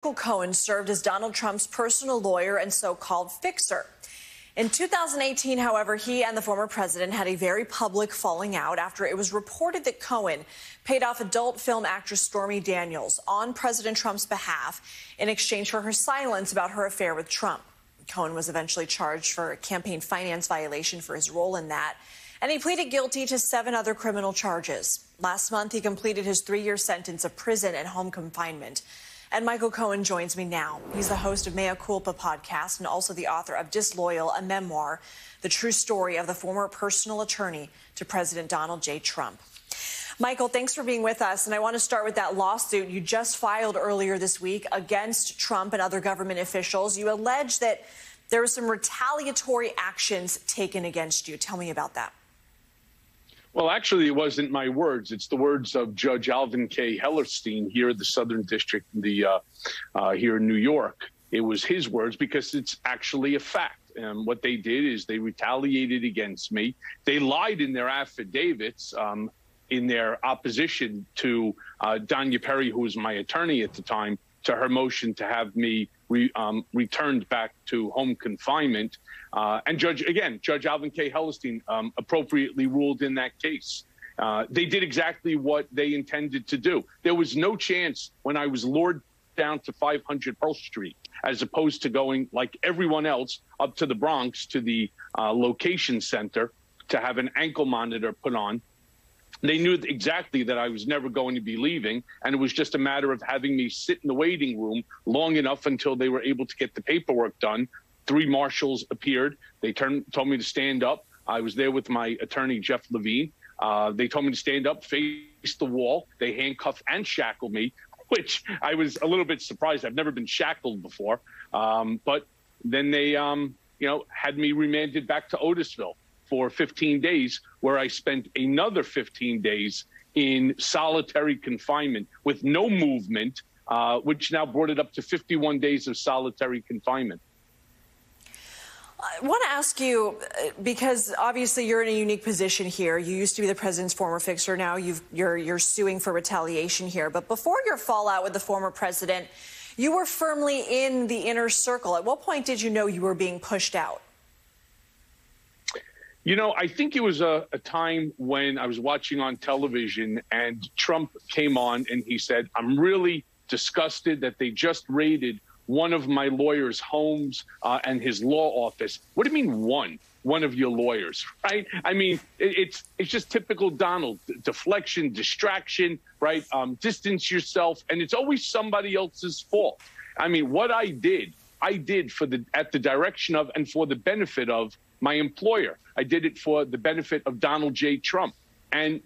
Cohen served as Donald Trump's personal lawyer and so-called fixer. In 2018, however, he and the former president had a very public falling out after it was reported that Cohen paid off adult film actress Stormy Daniels on President Trump's behalf in exchange for her silence about her affair with Trump. Cohen was eventually charged for a campaign finance violation for his role in that, and he pleaded guilty to 7 other criminal charges. Last month, he completed his 3-year sentence of prison and home confinement. And Michael Cohen joins me now. He's the host of Mea Culpa podcast and also the author of Disloyal, a memoir, the true story of the former personal attorney to President Donald J. Trump. Michael, thanks for being with us. And I want to start with that lawsuit you just filed earlier this week against Trump and other government officials. You allege that there were some retaliatory actions taken against you. Tell me about that. Well, actually, it wasn't my words. It's the words of Judge Alvin K. Hellerstein here at the Southern District here in New York. It was his words because it's actually a fact. And what they did is they retaliated against me. They lied in their affidavits in their opposition to Donya Perry, who was my attorney at the time, to her motion to have me returned back to home confinement. And Judge Alvin K. Hellerstein appropriately ruled in that case. They did exactly what they intended to do. There was no chance when I was lured down to 500 Pearl Street, as opposed to going like everyone else up to the Bronx to the location center to have an ankle monitor put on. They knew exactly that I was never going to be leaving, and it was just a matter of having me sit in the waiting room long enough until they were able to get the paperwork done. 3 marshals appeared. They told me to stand up. I was there with my attorney, Jeff Levine. They told me to stand up, face the wall. They handcuffed and shackled me, which I was a little bit surprised. I've never been shackled before. But then they, had me remanded back to Otisville for 15 days, where I spent another 15 days in solitary confinement with no movement, which now brought it up to 51 days of solitary confinement. I want to ask you, because obviously you're in a unique position here. You used to be the president's former fixer. Now you're suing for retaliation here. But before your fallout with the former president, you were firmly in the inner circle. At what point did you know you were being pushed out? You know, I think it was a time when I was watching on television and Trump came on and he said, "I'm really disgusted that they just raided one of my lawyer's homes and his law office." What do you mean one of your lawyers, right? I mean, it's just typical Donald, deflection, distraction, right? Distance yourself. And it's always somebody else's fault. I mean, what I did at the direction of and for the benefit of my employer. I did it for the benefit of Donald J. Trump. And,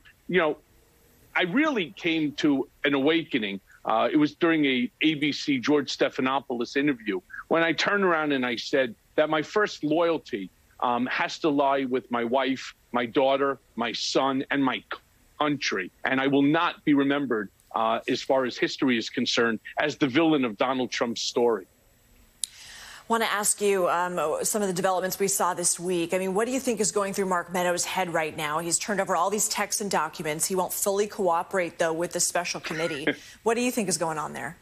I really came to an awakening. It was during a ABC George Stephanopoulos interview when I turned around and I said that my first loyalty has to lie with my wife, my daughter, my son, and my country. And I will not be remembered, as far as history is concerned, as the villain of Donald Trump's story. I want to ask you some of the developments we saw this week. I mean, what do you think is going through Mark Meadows' head right now? He's turned over all these texts and documents. He won't fully cooperate, though, with the special committee. What do you think is going on there?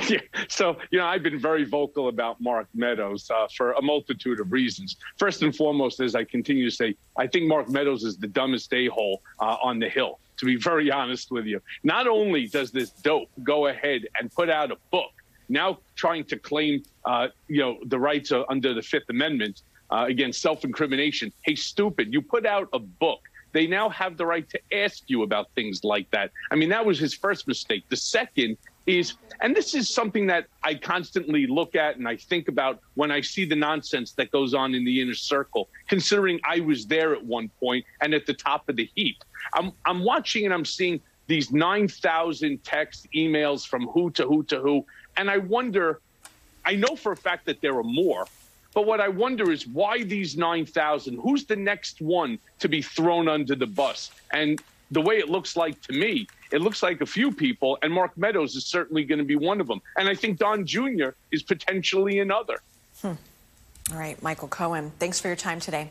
Yeah, so, I've been very vocal about Mark Meadows for a multitude of reasons. First and foremost, as I continue to say, I think Mark Meadows is the dumbest a-hole on the Hill, to be very honest with you. Not only does this dope go ahead and put out a book, now trying to claim, the rights under the Fifth Amendment against self-incrimination. Hey, stupid, you put out a book. They now have the right to ask you about things like that. I mean, that was his first mistake. The second is, and this is something that I constantly look at and I think about when I see the nonsense that goes on in the inner circle, considering I was there at one point and at the top of the heap. I'm watching and I'm seeing these 9,000 texts, emails from who to who to who. And I wonder, I know for a fact that there are more, but what I wonder is why these 9,000? Who's the next one to be thrown under the bus? And the way it looks like to me, it looks like a few people, and Mark Meadows is certainly going to be one of them. And I think Don Jr. is potentially another. All right, Michael Cohen, thanks for your time today.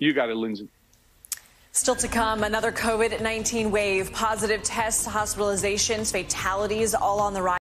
You got it, Lindsay. Still to come, another COVID-19 wave, positive tests, hospitalizations, fatalities, all on the rise.